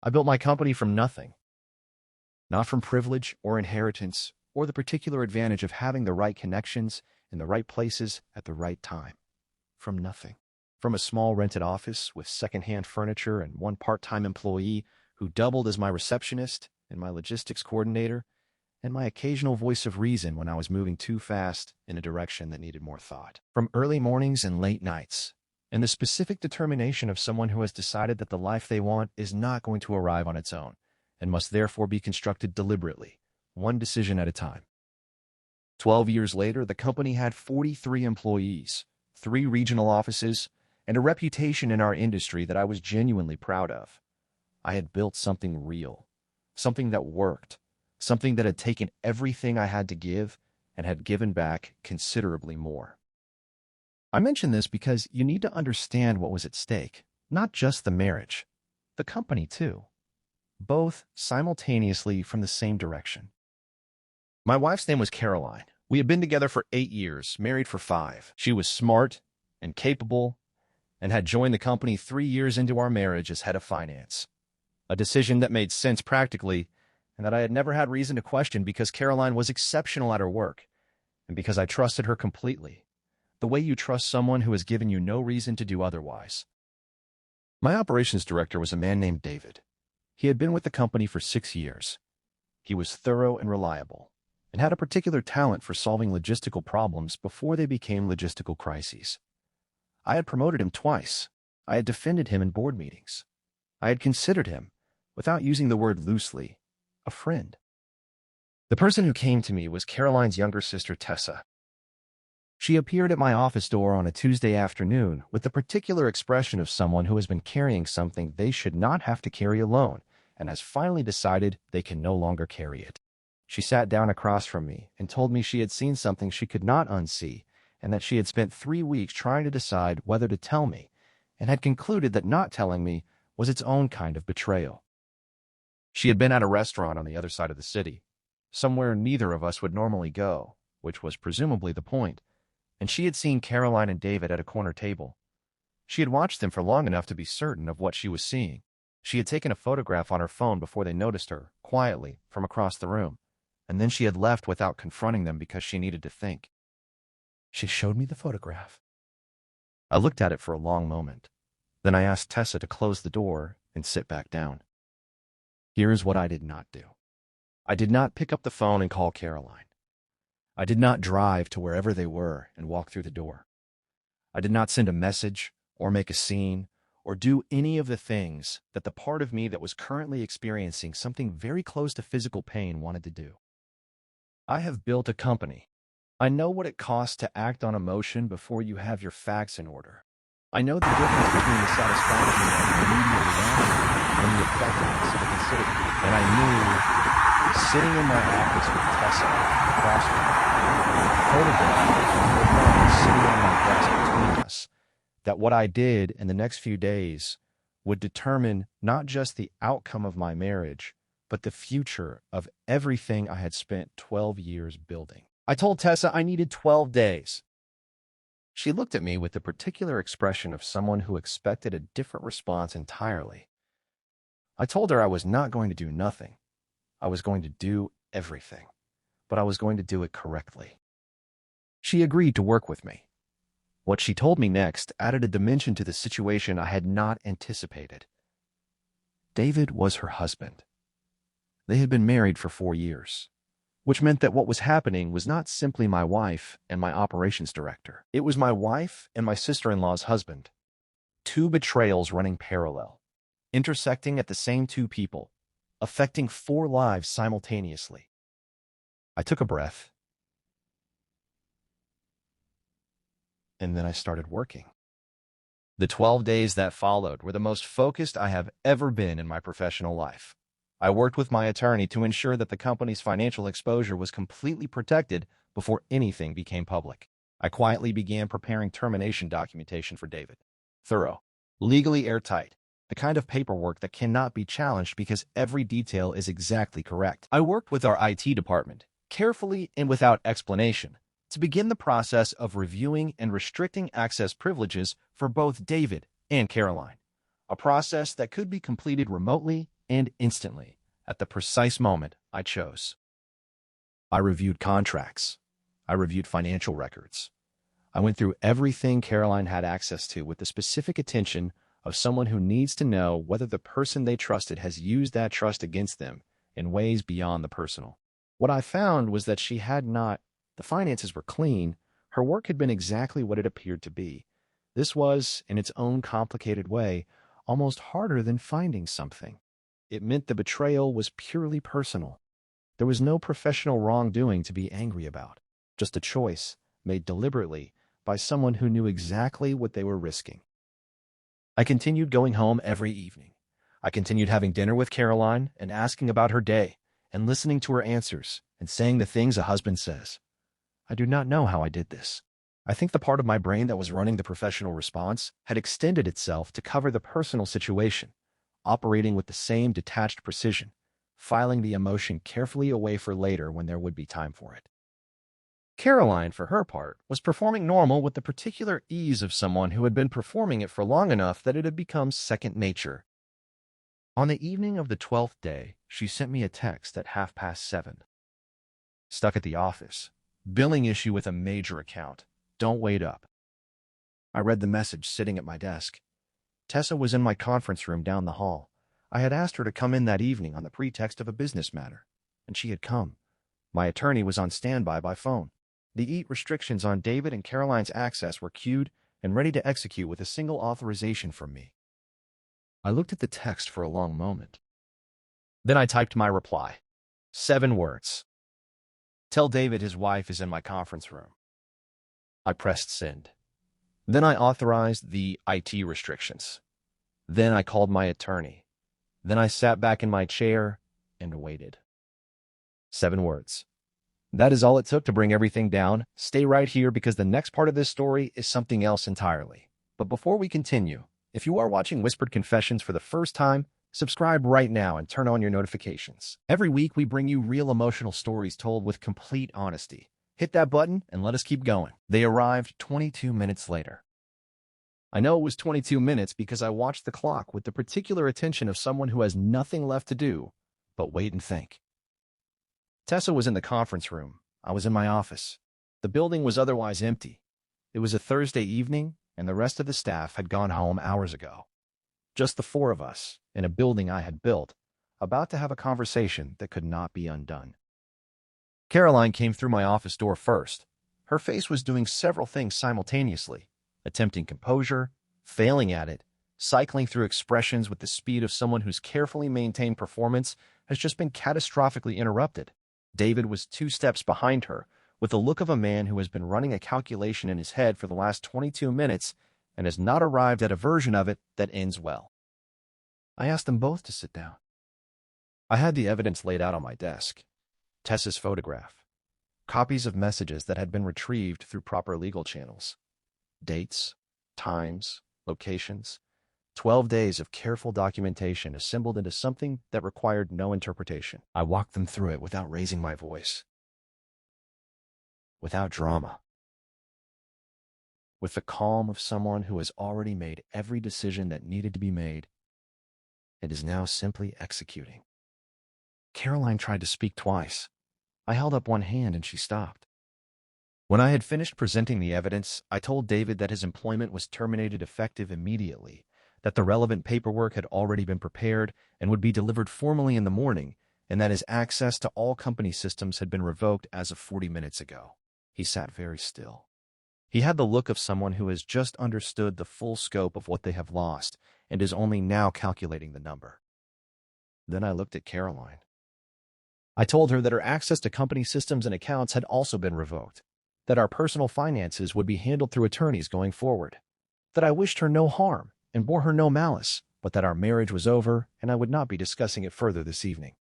I built my company from nothing, not from privilege or inheritance or the particular advantage of having the right connections in the right places at the right time. From nothing. From a small rented office with secondhand furniture and one part-time employee who doubled as my receptionist and my logistics coordinator and my occasional voice of reason when I was moving too fast in a direction that needed more thought. From early mornings and late nights, and the specific determination of someone who has decided that the life they want is not going to arrive on its own and must therefore be constructed deliberately, one decision at a time. 12 years later, the company had 43 employees, 3 regional offices, and a reputation in our industry that I was genuinely proud of. I had built something real, something that worked, something that had taken everything I had to give and had given back considerably more. I mention this because you need to understand what was at stake, not just the marriage, the company too, both simultaneously from the same direction. My wife's name was Caroline. We had been together for 8 years, married for 5. She was smart and capable and had joined the company 3 years into our marriage as head of finance, a decision that made sense practically and that I had never had reason to question because Caroline was exceptional at her work and because I trusted her completely, the way you trust someone who has given you no reason to do otherwise. My operations director was a man named David. He had been with the company for 6 years. He was thorough and reliable and had a particular talent for solving logistical problems before they became logistical crises. I had promoted him twice. I had defended him in board meetings. I had considered him, without using the word loosely, a friend. The person who came to me was Caroline's younger sister, Tessa. She appeared at my office door on a Tuesday afternoon with the particular expression of someone who has been carrying something they should not have to carry alone and has finally decided they can no longer carry it. She sat down across from me and told me she had seen something she could not unsee and that she had spent 3 weeks trying to decide whether to tell me and had concluded that not telling me was its own kind of betrayal. She had been at a restaurant on the other side of the city, somewhere neither of us would normally go, which was presumably the point, and she had seen Caroline and David at a corner table. She had watched them for long enough to be certain of what she was seeing. She had taken a photograph on her phone before they noticed her, quietly, from across the room, and then she had left without confronting them because she needed to think. She showed me the photograph. I looked at it for a long moment. Then I asked Tessa to close the door and sit back down. Here is what I did not do. I did not pick up the phone and call Caroline. I did not drive to wherever they were and walk through the door. I did not send a message or make a scene or do any of the things that the part of me that was currently experiencing something very close to physical pain wanted to do. I have built a company. I know what it costs to act on emotion before you have your facts in order. I know the difference between the satisfaction of an immediate reaction and the effectiveness of a considered. And I knew, sitting in my office with Tessa across from me, a photograph of her mom sitting on my desk between us, that what I did in the next few days would determine not just the outcome of my marriage, but the future of everything I had spent 12 years building. I told Tessa I needed 12 days. She looked at me with the particular expression of someone who expected a different response entirely. I told her I was not going to do nothing. I was going to do everything, but I was going to do it correctly. She agreed to work with me. What she told me next added a dimension to the situation I had not anticipated. David was her husband. They had been married for 4 years, which meant that what was happening was not simply my wife and my operations director. It was my wife and my sister-in-law's husband. 2 betrayals running parallel, intersecting at the same 2 people, affecting 4 lives simultaneously. I took a breath, and then I started working. The 12 days that followed were the most focused I have ever been in my professional life. I worked with my attorney to ensure that the company's financial exposure was completely protected before anything became public. I quietly began preparing termination documentation for David. Thorough, legally airtight, the kind of paperwork that cannot be challenged because every detail is exactly correct. I worked with our IT department, carefully and without explanation, to begin the process of reviewing and restricting access privileges for both David and Caroline, a process that could be completed remotely and instantly, at the precise moment I chose. I reviewed contracts. I reviewed financial records. I went through everything Caroline had access to with the specific attention of someone who needs to know whether the person they trusted has used that trust against them in ways beyond the personal. What I found was that she had not. The finances were clean. Her work had been exactly what it appeared to be. This was, in its own complicated way, almost harder than finding something. It meant the betrayal was purely personal. There was no professional wrongdoing to be angry about, just a choice made deliberately by someone who knew exactly what they were risking. I continued going home every evening. I continued having dinner with Caroline and asking about her day and listening to her answers and saying the things a husband says. I do not know how I did this. I think the part of my brain that was running the professional response had extended itself to cover the personal situation, operating with the same detached precision, filing the emotion carefully away for later when there would be time for it. Caroline, for her part, was performing normal with the particular ease of someone who had been performing it for long enough that it had become second nature. On the evening of the 12th day, she sent me a text at 7:30. Stuck at the office. Billing issue with a major account. Don't wait up. I read the message sitting at my desk. Tessa was in my conference room down the hall. I had asked her to come in that evening on the pretext of a business matter, and she had come. My attorney was on standby by phone. The EAT restrictions on David and Caroline's access were queued and ready to execute with a single authorization from me. I looked at the text for a long moment. Then I typed my reply. 7 words. Tell David his wife is in my conference room. I pressed send. Then I authorized the IT restrictions. Then I called my attorney. Then I sat back in my chair and waited. 7 words. That is all it took to bring everything down. Stay right here because the next part of this story is something else entirely. But before we continue, if you are watching Whispered Confessions for the first time, subscribe right now and turn on your notifications. Every week we bring you real emotional stories told with complete honesty. Hit that button and let us keep going. They arrived 22 minutes later. I know it was 22 minutes because I watched the clock with the particular attention of someone who has nothing left to do but wait and think. Tessa was in the conference room. I was in my office. The building was otherwise empty. It was a Thursday evening, and the rest of the staff had gone home hours ago. Just the 4 of us, in a building I had built, about to have a conversation that could not be undone. Caroline came through my office door first. Her face was doing several things simultaneously, attempting composure, failing at it, cycling through expressions with the speed of someone whose carefully maintained performance has just been catastrophically interrupted. David was 2 steps behind her, with the look of a man who has been running a calculation in his head for the last 22 minutes and has not arrived at a version of it that ends well. I asked them both to sit down. I had the evidence laid out on my desk. Tessa's photograph, copies of messages that had been retrieved through proper legal channels, dates, times, locations, 12 days of careful documentation assembled into something that required no interpretation. I walked them through it without raising my voice, without drama, with the calm of someone who has already made every decision that needed to be made and is now simply executing. Caroline tried to speak twice. I held up one hand and she stopped. When I had finished presenting the evidence, I told David that his employment was terminated effective immediately, that the relevant paperwork had already been prepared and would be delivered formally in the morning, and that his access to all company systems had been revoked as of 40 minutes ago. He sat very still. He had the look of someone who has just understood the full scope of what they have lost and is only now calculating the number. Then I looked at Caroline. I told her that her access to company systems and accounts had also been revoked, that our personal finances would be handled through attorneys going forward, that I wished her no harm and bore her no malice, but that our marriage was over and I would not be discussing it further this evening.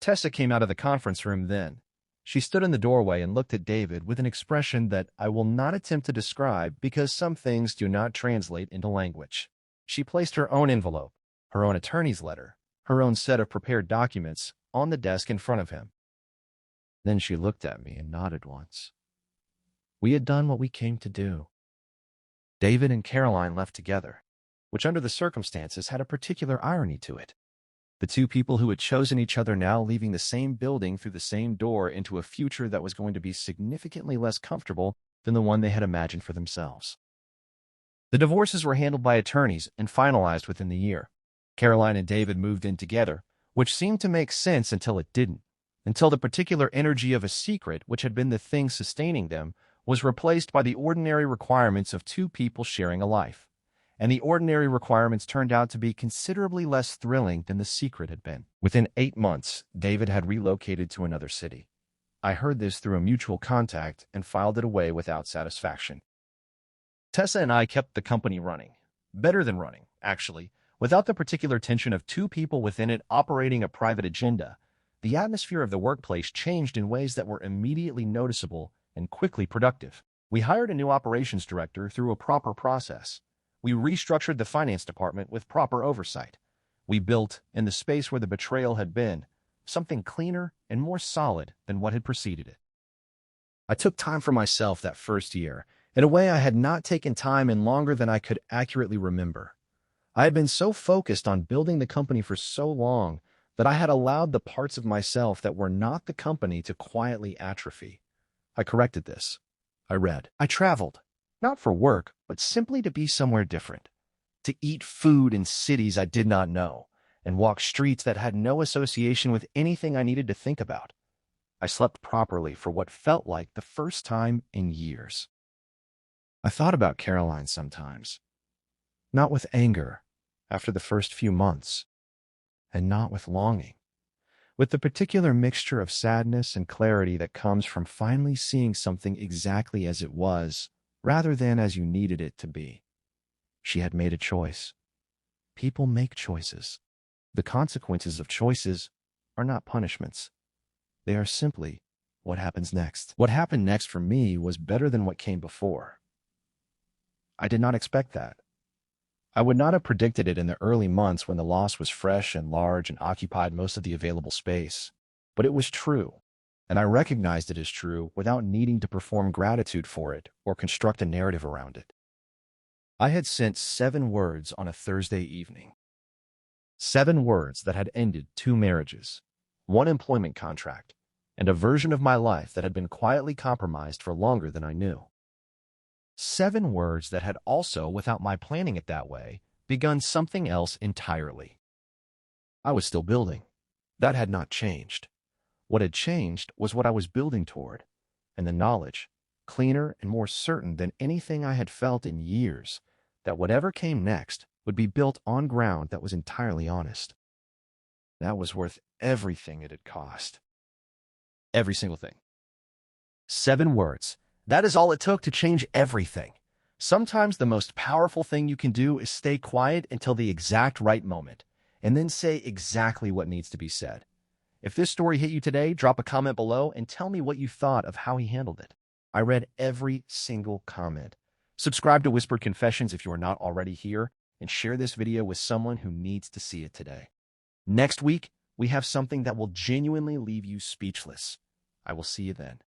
Tessa came out of the conference room then. She stood in the doorway and looked at David with an expression that I will not attempt to describe because some things do not translate into language. She placed her own envelope, her own attorney's letter, her own set of prepared documents on the desk in front of him. Then she looked at me and nodded once. We had done what we came to do. David and Caroline left together, which under the circumstances had a particular irony to it. The two people who had chosen each other now leaving the same building through the same door into a future that was going to be significantly less comfortable than the one they had imagined for themselves. The divorces were handled by attorneys and finalized within the year. Caroline and David moved in together, which seemed to make sense until it didn't, until the particular energy of a secret, which had been the thing sustaining them, was replaced by the ordinary requirements of two people sharing a life. And the ordinary requirements turned out to be considerably less thrilling than the secret had been. Within 8 months, David had relocated to another city. I heard this through a mutual contact and filed it away without satisfaction. Tessa and I kept the company running. Better than running, actually, without the particular tension of two people within it operating a private agenda. The atmosphere of the workplace changed in ways that were immediately noticeable and quickly productive. We hired a new operations director through a proper process. We restructured the finance department with proper oversight. We built, in the space where the betrayal had been, something cleaner and more solid than what had preceded it. I took time for myself that first year, in a way I had not taken time in longer than I could accurately remember. I had been so focused on building the company for so long that I had allowed the parts of myself that were not the company to quietly atrophy. I corrected this. I read. I traveled, not for work, but simply to be somewhere different, to eat food in cities I did not know, and walk streets that had no association with anything I needed to think about. I slept properly for what felt like the first time in years. I thought about Caroline sometimes, not with anger after the first few months, and not with longing, with the particular mixture of sadness and clarity that comes from finally seeing something exactly as it was, rather than as you needed it to be. She had made a choice. People make choices. The consequences of choices are not punishments. They are simply what happens next. What happened next for me was better than what came before. I did not expect that. I would not have predicted it in the early months when the loss was fresh and large and occupied most of the available space. But it was true, and I recognized it as true without needing to perform gratitude for it or construct a narrative around it. I had sent 7 words on a Thursday evening. 7 words that had ended 2 marriages, 1 employment contract, and a version of my life that had been quietly compromised for longer than I knew. 7 words that had also, without my planning it that way, begun something else entirely. I was still building. That had not changed. What had changed was what I was building toward, and the knowledge, cleaner and more certain than anything I had felt in years, that whatever came next would be built on ground that was entirely honest. That was worth everything it had cost. Every single thing. 7 words. That is all it took to change everything. Sometimes the most powerful thing you can do is stay quiet until the exact right moment, and then say exactly what needs to be said. If this story hit you today, drop a comment below and tell me what you thought of how he handled it. I read every single comment. Subscribe to Whispered Confessions if you are not already here, and share this video with someone who needs to see it today. Next week, we have something that will genuinely leave you speechless. I will see you then.